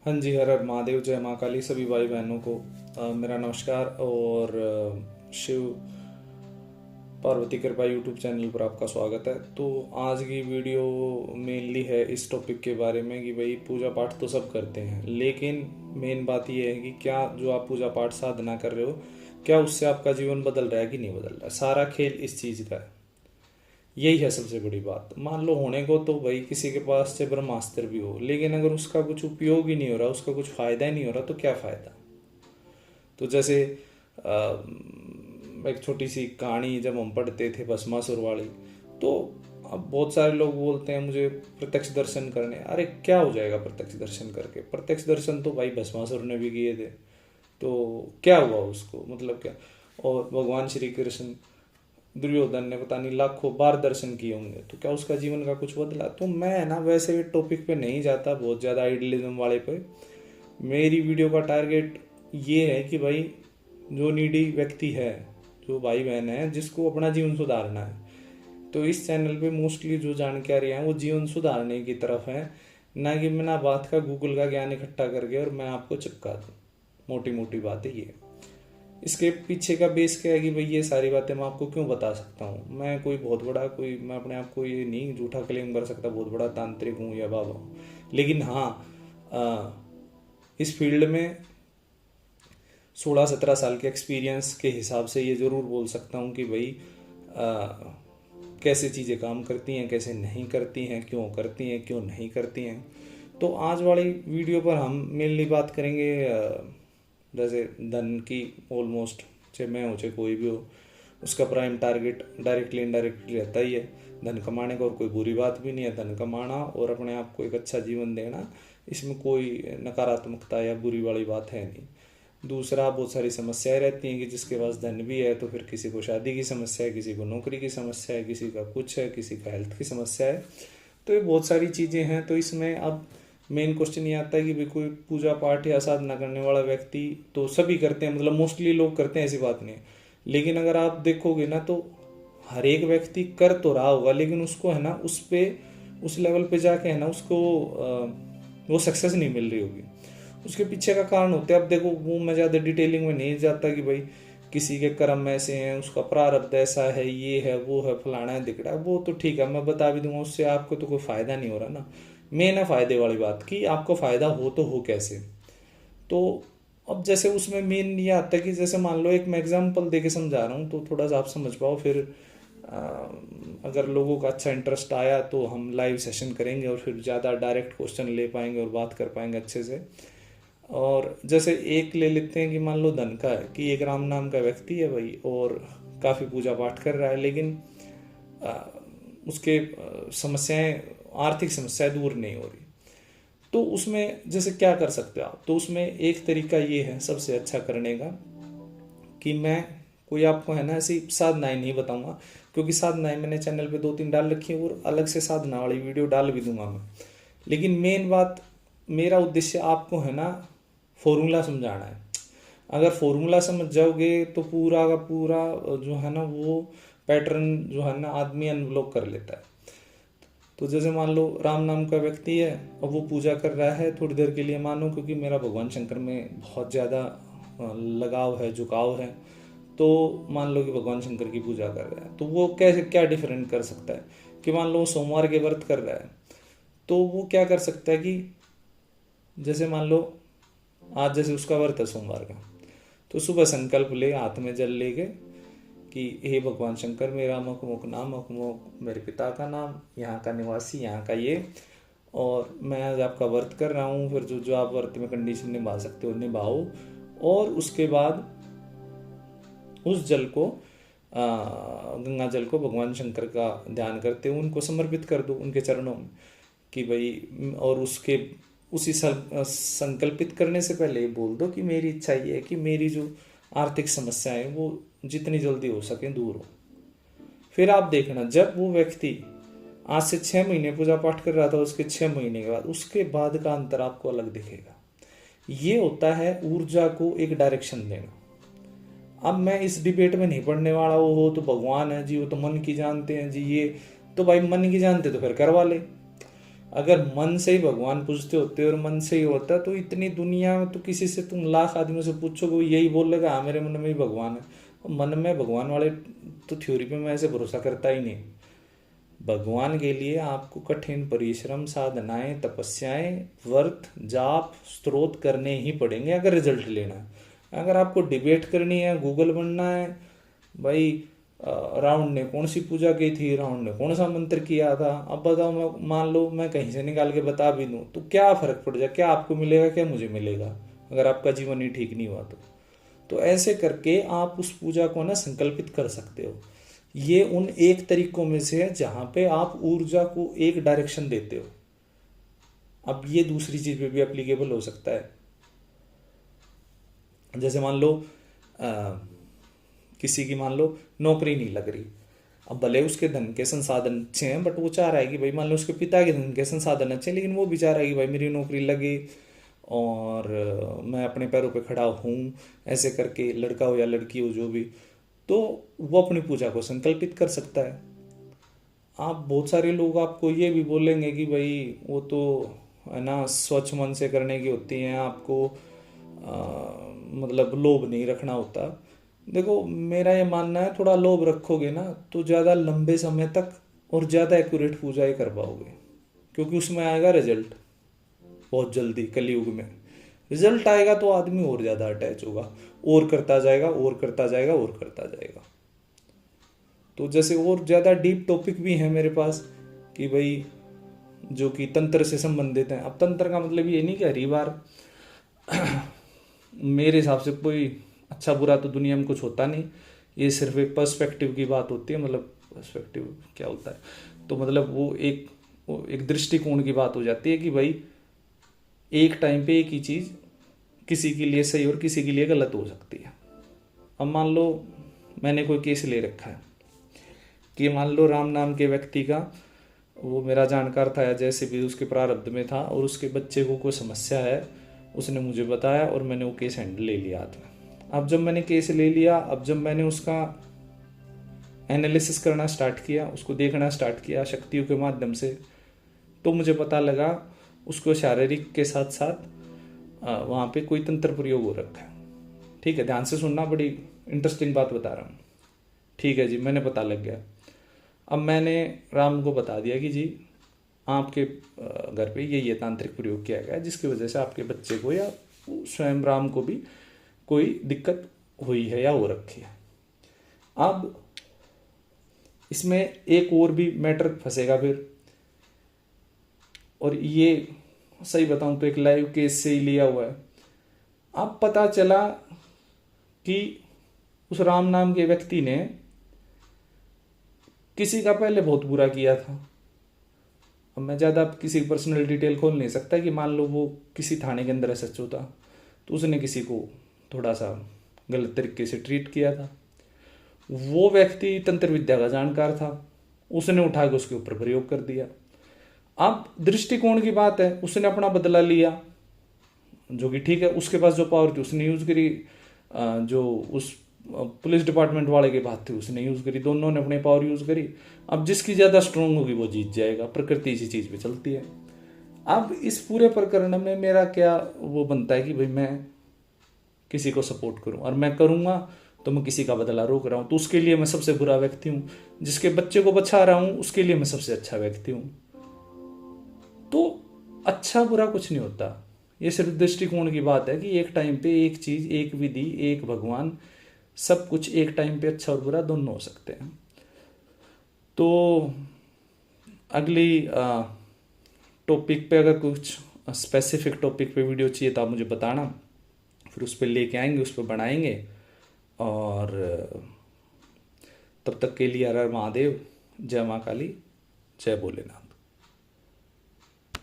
हाँ जी, हर हर महादेव, जय माँ काली। सभी भाई बहनों को मेरा नमस्कार। और शिव पार्वती कृपा यूट्यूब चैनल पर आपका स्वागत है। तो आज की वीडियो मेनली है इस टॉपिक के बारे में कि भाई पूजा पाठ तो सब करते हैं, लेकिन मेन बात यह है कि क्या जो आप पूजा पाठ साधना कर रहे हो, क्या उससे आपका जीवन बदल रहा है कि नहीं बदल रहा है। सारा खेल इस चीज़ का है। यही है सबसे बड़ी बात। मान लो होने को तो भाई किसी के पास से ब्रह्मास्त्र भी हो, लेकिन अगर उसका कुछ उपयोग ही नहीं हो रहा, उसका कुछ फायदा ही नहीं हो रहा, तो क्या फायदा। तो जैसे एक छोटी सी कहानी जब हम पढ़ते थे भस्मासुर वाली, तो अब बहुत सारे लोग बोलते हैं मुझे प्रत्यक्ष दर्शन करने। अरे क्या हो जाएगा प्रत्यक्ष दर्शन करके? प्रत्यक्ष दर्शन तो भाई भस्मासुर ने भी किए थे, तो क्या हुआ उसको, मतलब क्या। और भगवान श्री कृष्ण, दुर्योधन ने पता नहीं लाखों बार दर्शन किए होंगे, तो क्या उसका जीवन का कुछ बदला? तो मैं ना वैसे टॉपिक पे नहीं जाता बहुत ज़्यादा आइडियलिज्म वाले पे। मेरी वीडियो का टारगेट ये है कि भाई जो नीडी व्यक्ति है, जो भाई बहन है, जिसको अपना जीवन सुधारना है, तो इस चैनल पे मोस्टली जो जानकारियाँ हैं वो जीवन सुधारने की तरफ है, ना कि बिना बात का गूगल का ज्ञान इकट्ठा करके और मैं आपको चिपका दूँ। मोटी मोटी बात है ये। इसके पीछे का बेस क्या है कि भाई ये सारी बातें मैं आपको क्यों बता सकता हूँ। मैं कोई बहुत बड़ा, कोई मैं अपने आप को ये नहीं झूठा क्लेम कर सकता बहुत बड़ा तांत्रिक हूँ या बाबा हूँ, लेकिन हाँ, इस फील्ड में 16-17 साल के एक्सपीरियंस के हिसाब से ये ज़रूर बोल सकता हूँ कि भाई कैसे चीज़ें काम करती हैं, कैसे नहीं करती हैं, क्यों करती हैं, क्यों नहीं करती हैं। तो आज वाली वीडियो पर हम मेनली बात करेंगे जैसे धन की। ऑलमोस्ट चाहे मैं हो चाहे कोई भी हो, उसका प्राइम टारगेट डायरेक्टली इनडायरेक्टली रहता ही है धन कमाने का। और कोई बुरी बात भी नहीं है धन कमाना और अपने आप को एक अच्छा जीवन देना, इसमें कोई नकारात्मकता या बुरी वाली बात है नहीं। दूसरा, बहुत सारी समस्याएं रहती हैं कि जिसके पास धन भी है तो फिर किसी को शादी की समस्या है, किसी को नौकरी की समस्या है, किसी का कुछ है, किसी का हेल्थ की समस्या है। तो ये बहुत सारी चीज़ें हैं। तो इसमें अब मेन क्वेश्चन ये आता है कि भाई कोई पूजा पाठ या साधना करने वाला व्यक्ति तो सभी करते हैं, मतलब मोस्टली लोग करते हैं, ऐसी बात नहीं है। लेकिन अगर आप देखोगे ना, तो हर एक व्यक्ति कर तो रहा होगा, लेकिन उसको है ना उस पे, उस लेवल पे जाके है ना उसको वो सक्सेस नहीं मिल रही होगी। उसके पीछे का कारण होते हैं। अब देखो, वो मैं ज़्यादा डिटेलिंग में नहीं जाता कि भाई किसी के कर्म ऐसे हैं, उसका प्रारब्ध ऐसा है, ये है, वो है, फलाना है, दिखड़ा है, वो तो ठीक है, मैं बता भी दूंगा। उससे आपको तो कोई फायदा नहीं हो रहा ना। मेन है फायदे वाली बात कि आपको फायदा हो तो हो कैसे। तो अब जैसे उसमें मेन ये आता है कि जैसे मान लो, एक मैं एग्जांपल दे के समझा रहा हूँ तो थोड़ा सा आप समझ पाओ। फिर आ, अगर लोगों का अच्छा इंटरेस्ट आया तो हम लाइव सेशन करेंगे और फिर ज़्यादा डायरेक्ट क्वेश्चन ले पाएंगे और बात कर पाएंगे अच्छे से। और जैसे एक ले लेते हैं कि मान लो धन का है कि एक राम नाम का व्यक्ति है भाई, और काफ़ी पूजा पाठ कर रहा है, लेकिन आ, उसके समस्याएं, आर्थिक समस्याएं दूर नहीं हो रही। तो उसमें जैसे क्या कर सकते हो आप? तो उसमें एक तरीका ये है सबसे अच्छा करने का कि मैं कोई आपको है ना ऐसी साधनाएं नहीं बताऊंगा, क्योंकि साधनाएं मैंने चैनल पे 2-3 डाल रखी है और अलग से साधना वाली वीडियो डाल भी दूंगा मैं। लेकिन मेन बात, मेरा उद्देश्य आपको है ना फॉर्मूला समझाना है। अगर फॉर्मूला समझ जाओगे तो पूरा का पूरा जो है ना वो पैटर्न जो है ना आदमी अनब्लॉक कर लेता है। तो जैसे मान लो राम नाम का व्यक्ति है और वो पूजा कर रहा है थोड़ी देर के लिए, मानो क्योंकि मेरा भगवान शंकर में बहुत ज़्यादा लगाव है, झुकाव है, तो मान लो कि भगवान शंकर की पूजा कर रहा है, तो वो कैसे क्या डिफरेंट कर सकता है कि मान लो सोमवार के व्रत कर रहा है, तो वो क्या कर सकता है कि जैसे मान लो आज जैसे उसका व्रत है सोमवार का, तो सुबह संकल्प ले, हाथ में जल लेके कि हे भगवान शंकर, मेरा अमुक अमुक नाम, अमुक मेरे पिता का नाम, यहाँ का निवासी, यहाँ का ये, और मैं आज आपका व्रत कर रहा हूँ। फिर जो जो आप व्रत में कंडीशन निभा सकते हो निभाओ, और उसके बाद उस जल को गंगा जल को भगवान शंकर का ध्यान करते हुए उनको समर्पित कर दो उनके चरणों में कि भाई, और उसके उसी संकल्पित करने से पहले ये बोल दो कि मेरी इच्छा ये है कि मेरी जो आर्थिक समस्याएं हैं वो जितनी जल्दी हो सके दूर हो। फिर आप देखना, जब वो व्यक्ति आज से 6 महीने पूजा पाठ कर रहा था, उसके 6 महीने के बाद उसके बाद का अंतर आपको अलग दिखेगा। ये होता है ऊर्जा को एक डायरेक्शन देना। अब मैं इस डिबेट में नहीं पढ़ने वाला, वो हो तो भगवान है जी, वो तो मन की जानते हैं जी, ये तो भाई मन की जानते तो फिर करवा ले। अगर मन से ही भगवान पूजते होते और मन से ही होता तो इतनी दुनिया में तो किसी से तुम लाख आदमियों से पूछोगे वो यही बोलेगा हाँ मेरे मन में ही भगवान है। और मन में भगवान वाले तो थ्योरी पे मैं ऐसे भरोसा करता ही नहीं। भगवान के लिए आपको कठिन परिश्रम, साधनाएं, तपस्याएं, व्रत, जाप, स्तोत्र करने ही पड़ेंगे अगर रिजल्ट लेना है। अगर आपको डिबेट करनी है, गूगल बनना है, भाई रावण ने कौन सी पूजा की थी, रावण ने कौन सा मंत्र किया था, अब बताओ, मैं मान लो मैं कहीं से निकाल के बता भी दूं तो क्या फर्क पड़ जाए, क्या आपको मिलेगा, क्या मुझे मिलेगा, अगर आपका जीवन ही ठीक नहीं हुआ तो ऐसे करके आप उस पूजा को ना संकल्पित कर सकते हो। ये उन एक तरीकों में से है जहां पे आप ऊर्जा को एक डायरेक्शन देते हो। अब ये दूसरी चीज पे भी एप्लीकेबल हो सकता है। जैसे मान लो किसी की मान लो नौकरी नहीं लग रही, अब भले उसके धन के संसाधन अच्छे हैं बट वो चाह रहा है कि भाई मान लो उसके पिता के धन के संसाधन अच्छे हैं लेकिन वो भी चाह रहा है कि भाई मेरी नौकरी लगे और मैं अपने पैरों पे खड़ा हूँ, ऐसे करके लड़का हो या लड़की हो जो भी, तो वो अपनी पूजा को संकल्पित कर सकता है। आप बहुत सारे लोग आपको ये भी बोलेंगे कि भाई वो तो है ना स्वच्छ मन से करने की होती हैं, आपको मतलब लोभ नहीं रखना होता। देखो मेरा ये मानना है थोड़ा लोभ रखोगे ना तो ज़्यादा लंबे समय तक और ज़्यादा एक्यूरेट पूजा ही कर पाओगे, क्योंकि उसमें आएगा रिजल्ट बहुत जल्दी। कलयुग में रिजल्ट आएगा तो आदमी और ज़्यादा अटैच होगा, और करता जाएगा और करता जाएगा और करता जाएगा। तो जैसे और ज़्यादा डीप टॉपिक भी हैं मेरे पास कि भाई जो कि तंत्र से संबंधित हैं। अब तंत्र का मतलब ये नहीं कि हरी बार मेरे हिसाब से कोई अच्छा बुरा तो दुनिया में कुछ होता नहीं, ये सिर्फ एक पर्सपेक्टिव की बात होती है। मतलब पर्सपेक्टिव क्या होता है, तो मतलब वो एक दृष्टिकोण की बात हो जाती है कि भाई एक टाइम पे एक ही चीज़ किसी के लिए सही और किसी के लिए गलत हो सकती है। अब मान लो मैंने कोई केस ले रखा है कि मान लो राम नाम के व्यक्ति का, वो मेरा जानकार था या जैसे भी उसके प्रारब्ध में था, और उसके बच्चे को कोई समस्या है, उसने मुझे बताया और मैंने वो केस हैंडल ले लिया हाथ में। अब जब मैंने केस ले लिया, अब जब मैंने उसका एनालिसिस करना स्टार्ट किया, उसको देखना स्टार्ट किया शक्तियों के माध्यम से, तो मुझे पता लगा उसको शारीरिक के साथ साथ वहाँ पे कोई तंत्र प्रयोग हो रखा है। ठीक है, ध्यान से सुनना, बड़ी इंटरेस्टिंग बात बता रहा हूँ। ठीक है जी, मैंने पता लग गया। अब मैंने राम को बता दिया कि जी आपके घर पे ये तांत्रिक प्रयोग किया गया है जिसकी वजह से आपके बच्चे को या स्वयं राम को भी कोई दिक्कत हुई है या हो रखी है। अब इसमें एक और भी मैटर फंसेगा फिर, और ये सही बताऊं तो एक लाइव केस से ही लिया हुआ है। अब पता चला कि उस राम नाम के व्यक्ति ने किसी का पहले बहुत बुरा किया था। अब मैं ज़्यादा किसी की पर्सनल डिटेल खोल नहीं सकता कि मान लो वो किसी थाने के अंदर सच होता तो उसने किसी को थोड़ा सा गलत तरीके से ट्रीट किया था। वो व्यक्ति तंत्र विद्या का जानकार था, उसने उठा के उसके ऊपर प्रयोग कर दिया। अब दृष्टिकोण की बात है, उसने अपना बदला लिया जो कि ठीक है, उसके पास जो पावर थी उसने यूज़ करी, जो उस पुलिस डिपार्टमेंट वाले के पास थी उसने यूज़ करी, दोनों ने अपनी पावर यूज़ करी। अब जिसकी ज़्यादा स्ट्रोंग होगी वो जीत जाएगा, प्रकृति इसी चीज़ पे चलती है। अब इस पूरे प्रकरण में मेरा क्या वो बनता है कि भाई मैं किसी को सपोर्ट करूं, और मैं करूंगा तो मैं किसी का बदला रोक रहा हूं, तो उसके लिए मैं सबसे बुरा व्यक्ति हूं। जिसके बच्चे को बचा रहा हूं उसके लिए मैं सबसे अच्छा व्यक्ति हूं। तो अच्छा बुरा कुछ नहीं होता, ये सिर्फ दृष्टिकोण की बात है कि एक टाइम पे एक चीज, एक विधि, एक भगवान, सब कुछ एक टाइम पे अच्छा और बुरा दोनों हो सकते हैं। तो अगली टॉपिक पे अगर कुछ स्पेसिफिक टॉपिक पे वीडियो चाहिए तो आप मुझे बताना, फिर उस पर लेके आएंगे, उस पर बनाएंगे। और तब तक के लिए हर हर महादेव, जय माँ काली, जय भोलेनाथ।